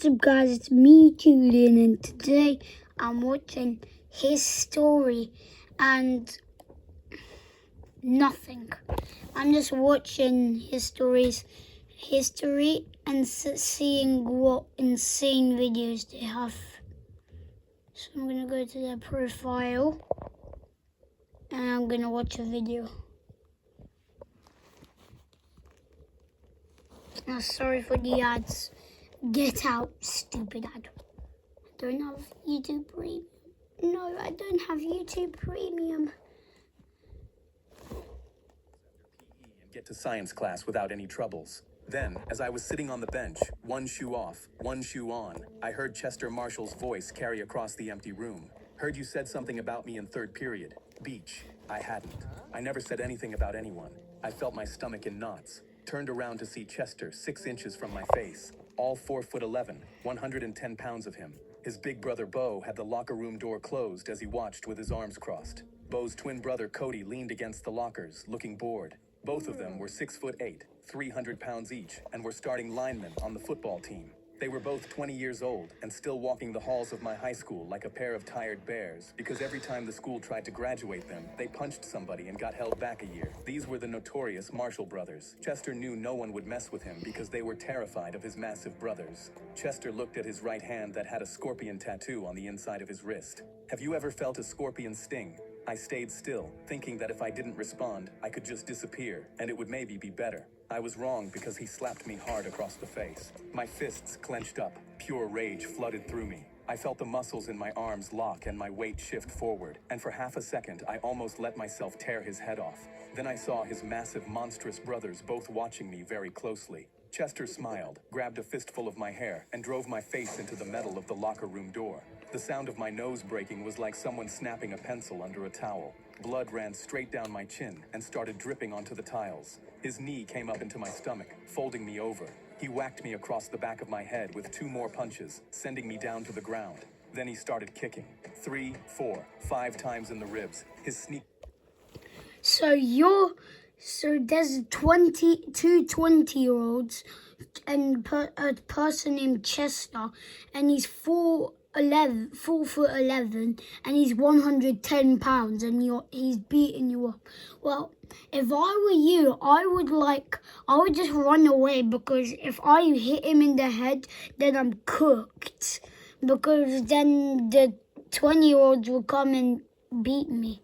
What's up, guys? It's me, Julian, and today I'm watching his story and nothing. I'm just watching his history and seeing what insane videos they have. So I'm gonna go to their profile and I'm gonna watch a video. Now, sorry for the ads. Get out, stupid ad. I don't have YouTube Premium. No, I don't have YouTube Premium. Get to science class without any troubles. Then, as I was sitting on the bench, one shoe off, one shoe on, I heard Chester Marshall's voice carry across the empty room. Heard you said something about me in third period. Beach. I hadn't. I never said anything about anyone. I felt my stomach in knots. Turned around to see Chester 6 inches from my face. All 4'11", 110 pounds of him. His big brother Bo had the locker room door closed as he watched with his arms crossed. Bo's twin brother Cody leaned against the lockers, looking bored. Both of them were 6'8", 300 pounds each, and were starting linemen on the football team. They were both 20 years old and still walking the halls of my high school like a pair of tired bears, because every time the school tried to graduate them, they punched somebody and got held back a year. These were the notorious Marshall brothers. Chester knew no one would mess with him because they were terrified of his massive brothers. Chester looked at his right hand that had a scorpion tattoo on the inside of his wrist. Have you ever felt a scorpion sting? I stayed still, thinking that if I didn't respond, I could just disappear, and it would maybe be better. I was wrong because he slapped me hard across the face. My fists clenched up, pure rage flooded through me. I felt the muscles in my arms lock and my weight shift forward, and for half a second I almost let myself tear his head off. Then I saw his massive, monstrous brothers both watching me very closely. Chester smiled, grabbed a fistful of my hair, and drove my face into the metal of the locker room door. The sound of my nose breaking was like someone snapping a pencil under a towel. Blood ran straight down my chin and started dripping onto the tiles. His knee came up into my stomach, folding me over. He whacked me across the back of my head with 2 more punches, sending me down to the ground. Then he started kicking. 3, 4, 5 times in the ribs. His sneak... So there's 22 20-year-olds and a person named Chester, and he's 4'11", and he's 110 pounds, and he's beating you up. Well, if I were you, I would just run away, because if I hit him in the head, then I'm cooked, because then the 20-year-olds will come and beat me.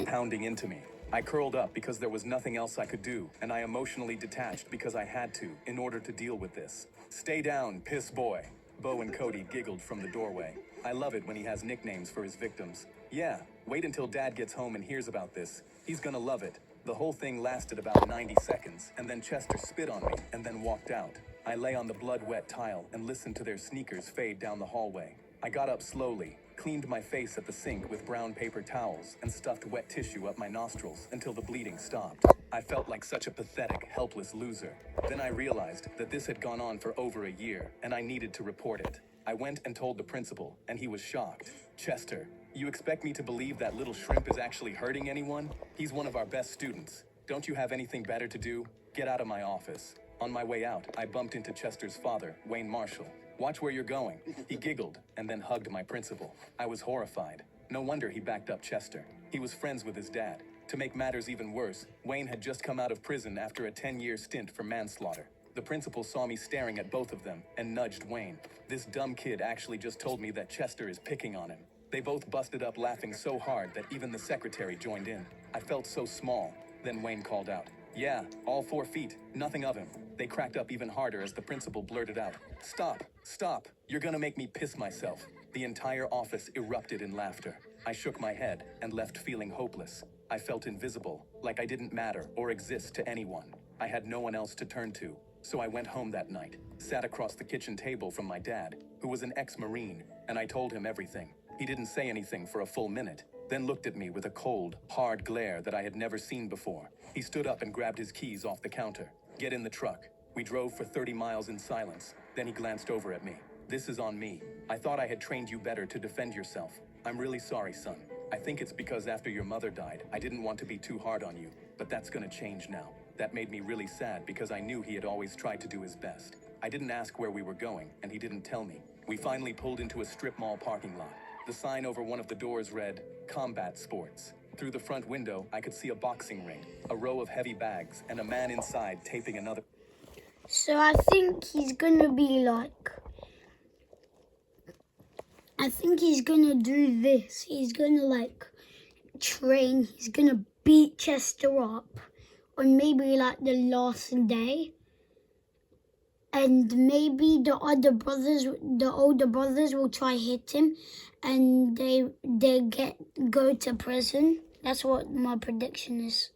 Pounding into me. I curled up because there was nothing else I could do, and I emotionally detached because I had to, in order to deal with this. Stay down, piss boy. Bo and Cody giggled from the doorway. I love it when he has nicknames for his victims. Yeah, wait until Dad gets home and hears about this. He's gonna love it. The whole thing lasted about 90 seconds, and then Chester spit on me and then walked out. I lay on the blood-wet tile and listened to their sneakers fade down the hallway. I got up slowly, cleaned my face at the sink with brown paper towels, and stuffed wet tissue up my nostrils until the bleeding stopped. I felt like such a pathetic, helpless loser. Then I realized that this had gone on for over a year, and I needed to report it. I went and told the principal, and he was shocked. Chester, you expect me to believe that little shrimp is actually hurting anyone? He's one of our best students. Don't you have anything better to do? Get out of my office. On my way out, I bumped into Chester's father, Wayne Marshall. Watch where you're going. He giggled and then hugged my principal. I was horrified. No wonder he backed up Chester. He was friends with his dad. To make matters even worse, Wayne had just come out of prison after a 10-year stint for manslaughter. The principal saw me staring at both of them and nudged Wayne. This dumb kid actually just told me that Chester is picking on him. They both busted up laughing so hard that even the secretary joined in. I felt so small. Then Wayne called out, "Yeah, all 4 feet, nothing of him." They cracked up even harder as the principal blurted out, "Stop, stop, you're gonna make me piss myself." The entire office erupted in laughter. I shook my head and left feeling hopeless. I felt invisible, like I didn't matter or exist to anyone. I had no one else to turn to, so I went home that night, sat across the kitchen table from my dad, who was an ex-Marine, and I told him everything. He didn't say anything for a full minute, then looked at me with a cold, hard glare that I had never seen before. He stood up and grabbed his keys off the counter. "Get in the truck." We drove for 30 miles in silence. Then he glanced over at me. "This is on me. I thought I had trained you better to defend yourself. I'm really sorry, son. I think it's because after your mother died, I didn't want to be too hard on you, but that's gonna change now." That made me really sad because I knew he had always tried to do his best. I didn't ask where we were going, and he didn't tell me. We finally pulled into a strip mall parking lot. The sign over one of the doors read, Combat Sports. Through the front window, I could see a boxing ring, a row of heavy bags, and a man inside taping another. So I think he's gonna be like, I think he's gonna do this. He's gonna like train. He's gonna beat Chester up on maybe like the last day. And maybe the older brothers will try hit him, and they go to prison. That's what my prediction is.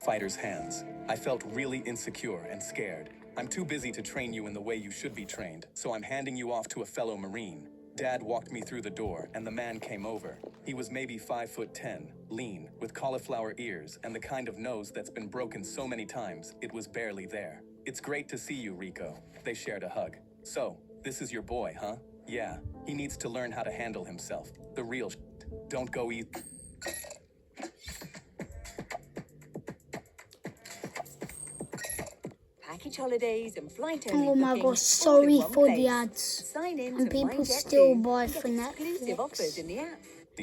Fighter's hands. I felt really insecure and scared. I'm too busy to train you in the way you should be trained, so I'm handing you off to a fellow Marine. Dad walked me through the door, and the man came over. He was maybe 5'10", lean, with cauliflower ears, and the kind of nose that's been broken so many times, it was barely there. It's great to see you, Rico. They shared a hug. So, this is your boy, huh? Yeah, he needs to learn how to handle himself. The real shit. Don't go eat. Package holidays and flight Oh only my bookings gosh, all in sorry one for place. the ads. Sign in And to people MyJet still too buy and get for exclusive offers Netflix. in the app.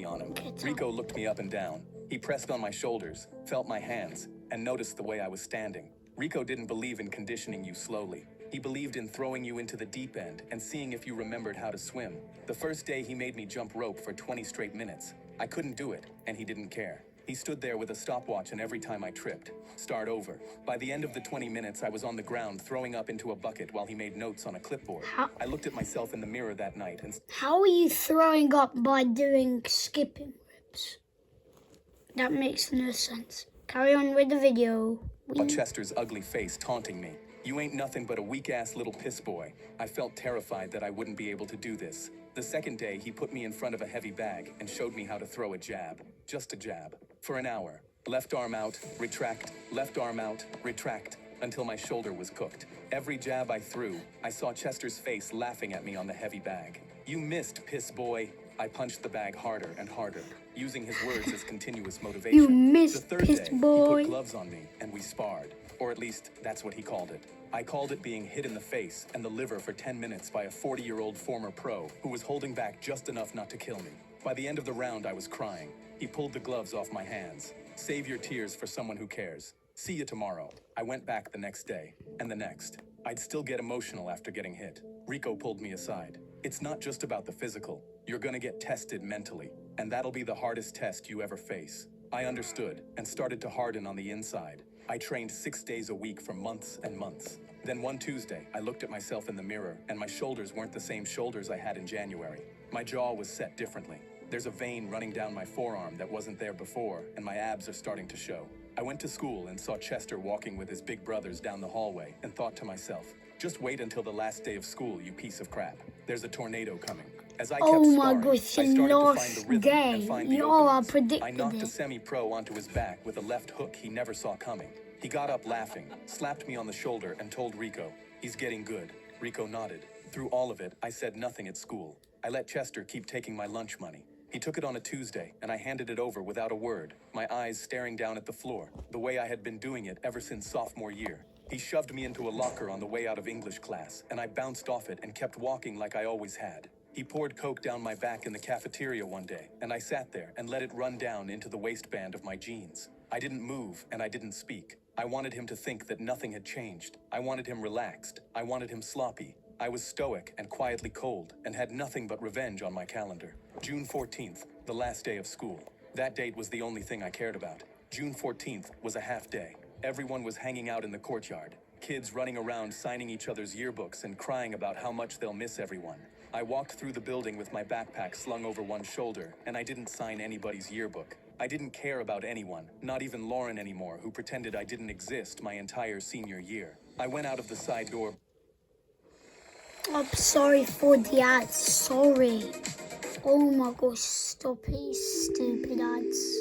On him. Get up. Rico looked me up and down. He pressed on my shoulders, felt my hands, and noticed the way I was standing. Rico didn't believe in conditioning you slowly. He believed in throwing you into the deep end and seeing if you remembered how to swim. The first day he made me jump rope for 20 straight minutes. I couldn't do it, and he didn't care. He stood there with a stopwatch, and every time I tripped, start over. By the end of the 20 minutes, I was on the ground throwing up into a bucket while he made notes on a clipboard. How- I looked at myself in the mirror that night and How are you throwing up by doing skipping ropes? That makes no sense. Carry on with the video. saw Chester's ugly face taunting me. You ain't nothing but a weak-ass little piss boy. I felt terrified that I wouldn't be able to do this. The second day, he put me in front of a heavy bag and showed me how to throw a jab. Just a jab. For an hour. Left arm out, retract, left arm out, retract, until my shoulder was cooked. Every jab I threw, I saw Chester's face laughing at me on the heavy bag. You missed, piss boy. I punched the bag harder and harder, using his words as continuous motivation. You missed, the third piss day, boy. he put gloves on me and we sparred. Or at least, that's what he called it. I called it being hit in the face and the liver for 10 minutes by a 40-year-old former pro who was holding back just enough not to kill me. By the end of the round, I was crying. He pulled the gloves off my hands. Save your tears for someone who cares. See you tomorrow. I went back the next day, and the next. I'd still get emotional after getting hit. Rico pulled me aside. It's not just about the physical. You're gonna get tested mentally, and that'll be the hardest test you ever face. I understood and started to harden on the inside. I trained 6 days a week for months and months. Then one Tuesday, I looked at myself in the mirror, and my shoulders weren't the same shoulders I had in January. My jaw was set differently. There's a vein running down my forearm that wasn't there before, and my abs are starting to show. I went to school and saw Chester walking with his big brothers down the hallway and thought to myself, just wait until the last day of school, you piece of crap. There's a tornado coming. As I kept Oh my sparring, gosh, I started the to find last the rhythm day. and find the Yo, I openings. predicted I knocked a it. semi-pro onto his back with a left hook he never saw coming. He got up laughing, slapped me on the shoulder, and told Rico, he's getting good. Rico nodded. Through all of it, I said nothing at school. I let Chester keep taking my lunch money. He took it on a Tuesday, and I handed it over without a word, my eyes staring down at the floor, the way I had been doing it ever since sophomore year. He shoved me into a locker on the way out of English class, and I bounced off it and kept walking like I always had. He poured Coke down my back in the cafeteria one day, and I sat there and let it run down into the waistband of my jeans. I didn't move, and I didn't speak. I wanted him to think that nothing had changed. I wanted him relaxed. I wanted him sloppy. I was stoic and quietly cold, and had nothing but revenge on my calendar. June 14th, the last day of school. That date was the only thing I cared about. June 14th was a half day. Everyone was hanging out in the courtyard. Kids running around signing each other's yearbooks and crying about how much they'll miss everyone. I walked through the building with my backpack slung over one shoulder, and I didn't sign anybody's yearbook. I didn't care about anyone, not even Lauren anymore, who pretended I didn't exist my entire senior year. I went out of the side door. I'm sorry for the ads. Sorry. Oh my gosh, stop it, you stupid ads.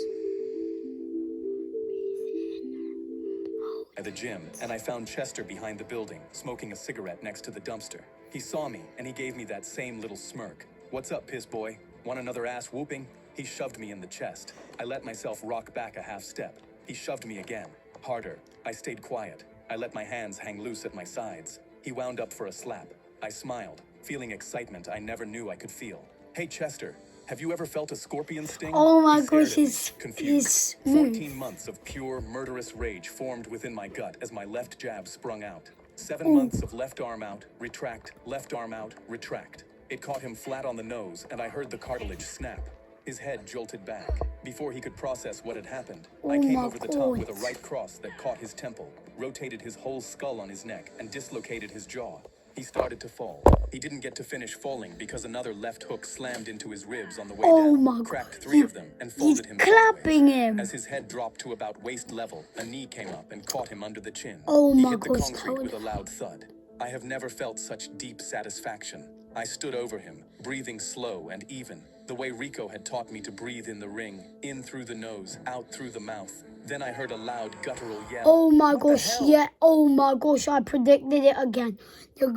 At the gym, and I found Chester behind the building, smoking a cigarette next to the dumpster. He saw me, and he gave me that same little smirk. What's up, piss boy? Want another ass whooping? He shoved me in the chest. I let myself rock back a half step. He shoved me again. Harder. I stayed quiet. I let my hands hang loose at my sides. He wound up for a slap. I smiled, feeling excitement I never knew I could feel. Hey Chester, have you ever felt a scorpion sting? Oh my He stared gosh, at me, he's confused. smooth. 14 months of pure murderous rage formed within my gut as my left jab sprung out. 7 months of left arm out, retract, left arm out, retract. It caught him flat on the nose, and I heard the cartilage snap. His head jolted back. Before he could process what had happened, I Oh came my over the top with a God. right cross that caught his temple, rotated his whole skull on his neck, and dislocated his jaw. He started to fall. He didn't get to finish falling because another left hook slammed into his ribs on the way Oh down, my God. cracked 3 of them, and He's folded him clapping sideways. him. As his head dropped to about waist level, a knee came up and caught him under the chin. Oh He my hit the gosh, concrete Toad. with a loud thud. I have never felt such deep satisfaction. I stood over him, breathing slow and even, the way Rico had taught me to breathe in the ring, in through the nose, out through the mouth. Then I heard a loud guttural yell. Oh my What the gosh, hell? yeah. Oh my gosh, I predicted it again. The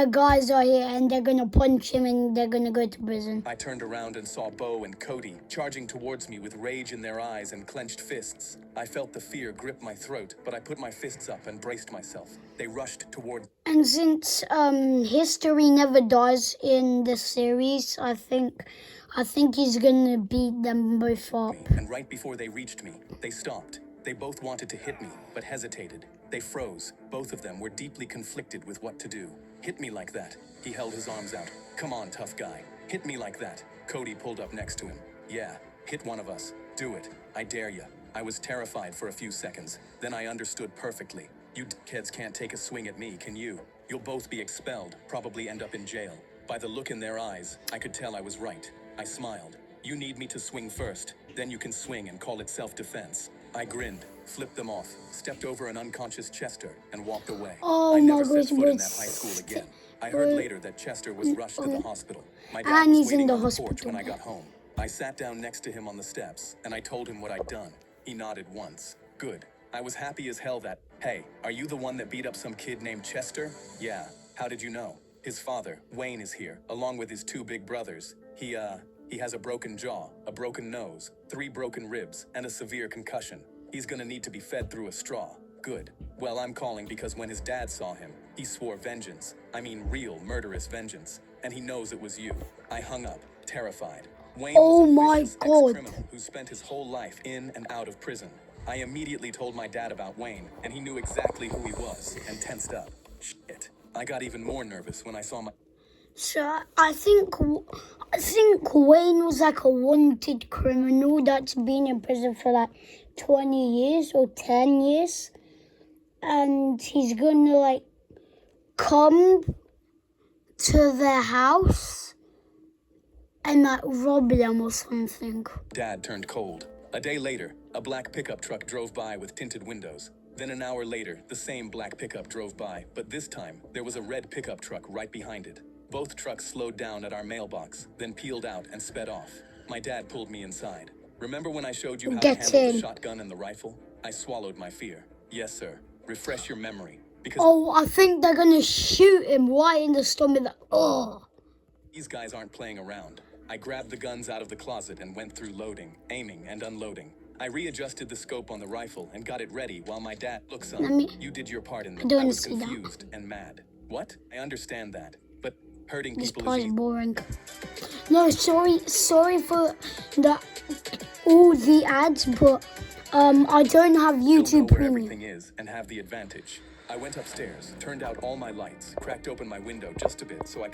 guys are here and they're gonna punch him and they're gonna go to prison. I turned around and saw Bo and Cody charging towards me with rage in their eyes and clenched fists. I felt the fear grip my throat, but I put my fists up and braced myself. They rushed toward And since history never dies in the series, I think he's gonna beat them both up. me, and right before they reached me, they stopped. They both wanted to hit me, but hesitated. They froze. Both of them were deeply conflicted with what to do. Hit me like that. He held his arms out. Come on, tough guy. Hit me like that. Cody pulled up next to him. Yeah, hit one of us. Do it. I dare you. I was terrified for a few seconds. Then I understood perfectly. You kids can't take a swing at me, can you? You'll both be expelled, probably end up in jail. By the look in their eyes, I could tell I was right. I smiled. You need me to swing first, then you can swing and call it self-defense. I grinned, flipped them off, stepped over an unconscious Chester, and walked away. Oh I my never set gosh, foot in but that high school again. I heard later that Chester was rushed to the hospital. My dad And was he's in waiting the on the porch hospital. when I got home. I sat down next to him on the steps, and I told him what I'd done. He nodded once. Good. I was happy as hell that, hey, are you the one that beat up some kid named Chester? Yeah. How did you know? His father, Wayne, is here, along with his 2 big brothers. He has a broken jaw, a broken nose, 3 broken ribs, and a severe concussion. He's gonna need to be fed through a straw. Good. Well, I'm calling because when his dad saw him, he swore vengeance. I mean real murderous vengeance. And he knows it was you. I hung up, terrified. Wayne Oh was a my vicious God. ex-criminal who spent his whole life in and out of prison. I immediately told my dad about Wayne, and he knew exactly who he was, and tensed up. Shit. I got even more nervous when I saw my... So I think Wayne was like a wanted criminal that's been in prison for like 20 years or 10 years, and he's gonna like come to their house and like rob them or something. Dad turned cold. A day later, a black pickup truck drove by with tinted windows. Then an hour later, the same black pickup drove by, but this time, there was a red pickup truck right behind it. Both trucks slowed down at our mailbox, then peeled out and sped off. My dad pulled me inside. Remember when I showed you how Get to handle in. the shotgun and the rifle? I swallowed my fear. Yes, sir. Refresh your memory. Because Oh, I think they're gonna shoot him right in the stomach. Oh. these guys aren't playing around. I grabbed the guns out of the closet and went through loading, aiming, and unloading. I readjusted the scope on the rifle and got it ready while my dad... Look, son, Let me- you did your part in I this. don't I was see that. confused and mad. What? I understand that. But hurting This people part is is easy. boring. No, sorry for the all the ads, but I don't have You'll know YouTube where Premium. everything is and have the advantage. I went upstairs, turned out all my lights, cracked open my window just a bit so I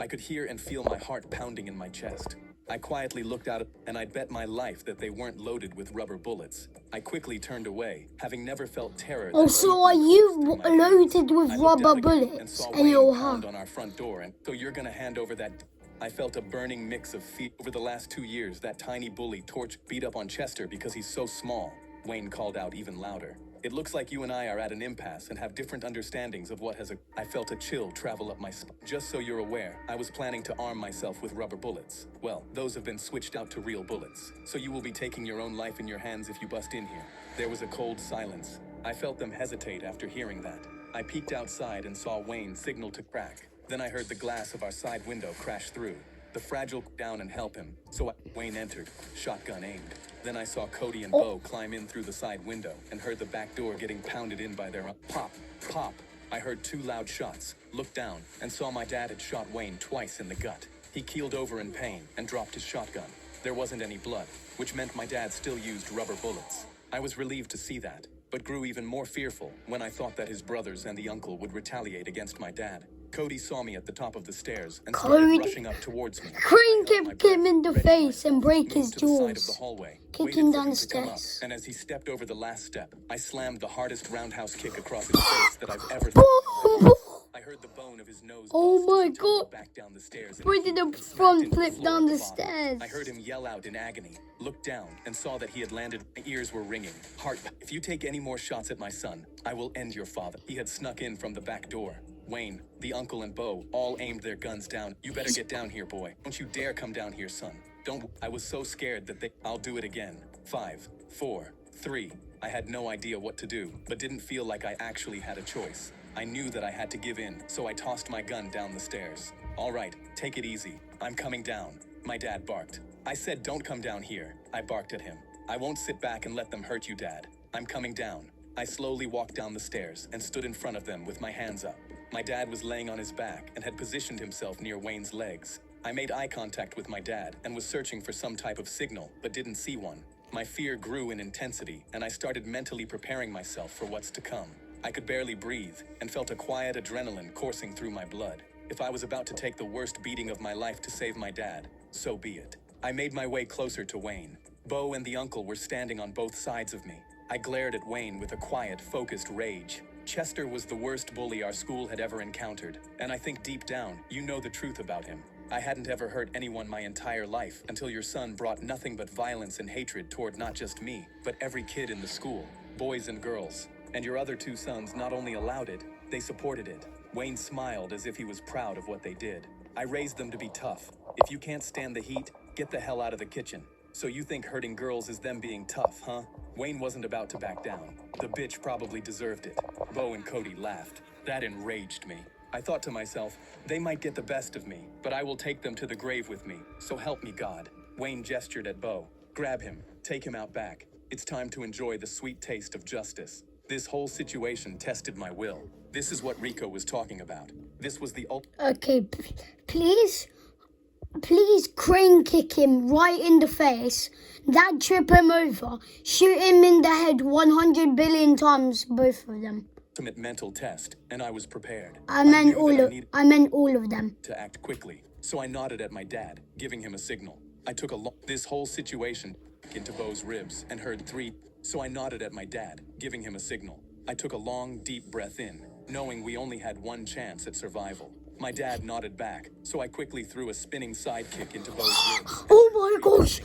could hear and feel my heart pounding in my chest. I quietly looked out and I'd bet my life that they weren't loaded with rubber bullets. I quickly turned away, having never felt terror. that Also, deeply are you coursed through my veins. loaded with I looked rubber out again and bullets saw in Wayne your pound heart? on our front door, and so you're gonna hand over that... I felt a burning mix of fear. Over the last 2 years, that tiny bully beat up on Chester because he's so small. Wayne called out even louder. It looks like you and I are at an impasse and have different understandings of what has I felt a chill travel up my spine. Just so you're aware, I was planning to arm myself with rubber bullets. Well, those have been switched out to real bullets. So you will be taking your own life in your hands if you bust in here. There was a cold silence. I felt them hesitate after hearing that. I peeked outside and saw Wayne signal to crack. Then I heard the glass of our side window crash through. The fragile down and help him. So Wayne entered, shotgun aimed. Then I saw Cody and Bo climb in through the side window and heard the back door getting pounded in by their pop, pop. I heard 2 loud shots, looked down, and saw my dad had shot Wayne twice in the gut. He keeled over in pain and dropped his shotgun. There wasn't any blood, which meant my dad still used rubber bullets. I was relieved to see that, but grew even more fearful when I thought that his brothers and the uncle would retaliate against my dad. Cody saw me at the top of the stairs and started Cody. rushing up towards me. Crane I held my kick him breath, in the ready face myself, and break his moved to the side of the jaws. hallway, Kick waited him for down the to come up, stairs. and as he stepped over the last step, I slammed the hardest roundhouse kick across his face that I've ever Boom! I heard the bone of his nose Oh bust as my he tumbled God. back down the stairs We and did a and smacked front into the flip floor down at the bottom. stairs. I heard him yell out in agony, looked down, and saw that he had landed. My ears were ringing. Heart, if you take any more shots at my son, I will end your father. He had snuck in from the back door. Wayne, the uncle, and Bo all aimed their guns down. You better get down here, boy. Don't you dare come down here, son. Don't. I was so scared that I'll do it again. 5, 4, 3. I had no idea what to do, but didn't feel like I actually had a choice. I knew that I had to give in, so I tossed my gun down the stairs. All right, take it easy. I'm coming down. My dad barked. I said, don't come down here. I barked at him. I won't sit back and let them hurt you, Dad. I'm coming down. I slowly walked down the stairs and stood in front of them with my hands up. My dad was laying on his back and had positioned himself near Wayne's legs. I made eye contact with my dad and was searching for some type of signal, but didn't see one. My fear grew in intensity, and I started mentally preparing myself for what's to come. I could barely breathe and felt a quiet adrenaline coursing through my blood. If I was about to take the worst beating of my life to save my dad, so be it. I made my way closer to Wayne. Bo and the uncle were standing on both sides of me. I glared at Wayne with a quiet, focused rage. Chester was the worst bully our school had ever encountered, and I think deep down, you know the truth about him. I hadn't ever hurt anyone my entire life until your son brought nothing but violence and hatred toward not just me, but every kid in the school, boys and girls. And your other 2 sons not only allowed it, they supported it. Wayne smiled as if he was proud of what they did. I raised them to be tough. If you can't stand the heat, get the hell out of the kitchen. So you think hurting girls is them being tough, huh? Wayne wasn't about to back down. The bitch probably deserved it. Bo and Cody laughed. That enraged me. I thought to myself, they might get the best of me, but I will take them to the grave with me, so help me God. Wayne gestured at Bo. Grab him, take him out back. It's time to enjoy the sweet taste of justice. This whole situation tested my will. This is what Rico was talking about. This was the Okay, please crane kick him right in the face. That trip him over. Shoot him in the head 100 billion times, both of them. ultimate mental test, and I was prepared. I meant knew that I needed I meant all of them. to act quickly, so I nodded at my dad, giving him a signal. I took this whole situation into Bo's ribs and heard 3, so I nodded at my dad, giving him a signal. I took a long, deep breath in, knowing we only had one chance at survival. My dad nodded back, so I quickly threw a spinning sidekick into Bo's ribs. Oh my gosh!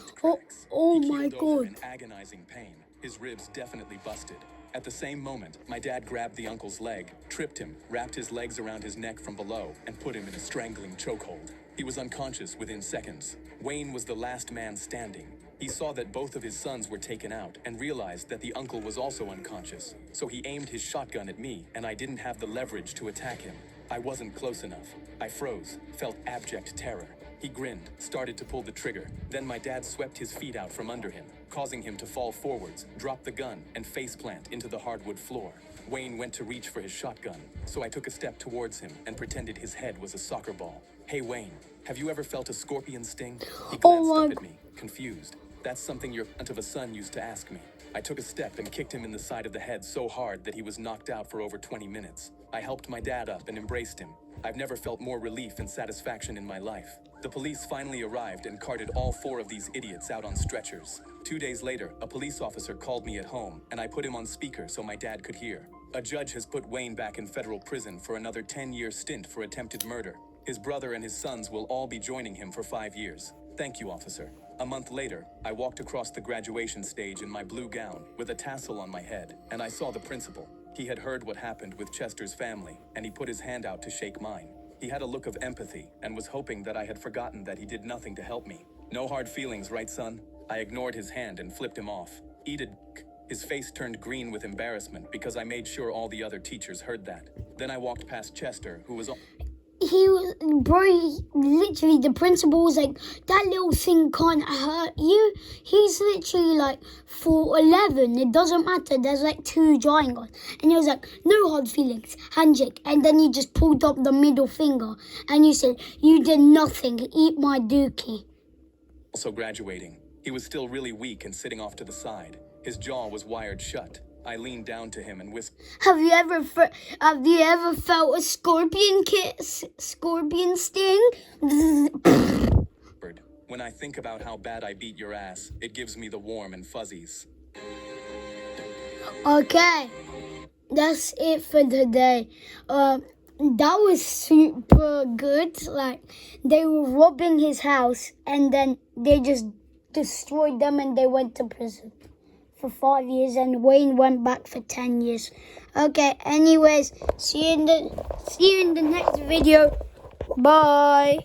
Oh He my keeled over god! in agonizing pain. His ribs definitely busted. At the same moment, my dad grabbed the uncle's leg, tripped him, wrapped his legs around his neck from below, and put him in a strangling chokehold. He was unconscious within seconds. Wayne was the last man standing. He saw that both of his sons were taken out and realized that the uncle was also unconscious. So he aimed his shotgun at me, and I didn't have the leverage to attack him. I wasn't close enough. I froze, felt abject terror. He grinned, started to pull the trigger. Then my dad swept his feet out from under him, causing him to fall forwards, drop the gun, and faceplant into the hardwood floor. Wayne went to reach for his shotgun, so I took a step towards him and pretended his head was a soccer ball. Hey Wayne, have you ever felt a scorpion sting? He glanced up at me, confused. That's something your aunt of a son used to ask me. I took a step and kicked him in the side of the head so hard that he was knocked out for over 20 minutes. I helped my dad up and embraced him. I've never felt more relief and satisfaction in my life. The police finally arrived and carted all 4 of these idiots out on stretchers. 2 days later, a police officer called me at home, and I put him on speaker so my dad could hear. A judge has put Wayne back in federal prison for another 10-year stint for attempted murder. His brother and his sons will all be joining him for 5 years. Thank you, officer. A month later, I walked across the graduation stage in my blue gown with a tassel on my head, and I saw the principal. He had heard what happened with Chester's family, and he put his hand out to shake mine. He had a look of empathy and was hoping that I had forgotten that he did nothing to help me. No hard feelings, right, son? I ignored his hand and flipped him off. Eat a dick. His face turned green with embarrassment because I made sure all the other teachers heard that. Then I walked past Chester, who was literally, the principal was like, that little thing can't hurt you. He's literally like 4'11". It doesn't matter. There's like 2 giant guys. And he was like, no hard feelings, handshake. And then he just pulled up the middle finger and he said, you did nothing, eat my dookie. Also graduating. He was still really weak and sitting off to the side. His jaw was wired shut. I leaned down to him and whispered, Have you ever felt a scorpion sting? when I think about how bad I beat your ass, it gives me the warm and fuzzies. Okay, that's it for today. That was super good. Like, they were robbing his house and then they just destroyed them and they went to prison for 5 years, and Wayne went back for 10 years. Okay, anyways, see you in the next video. Bye.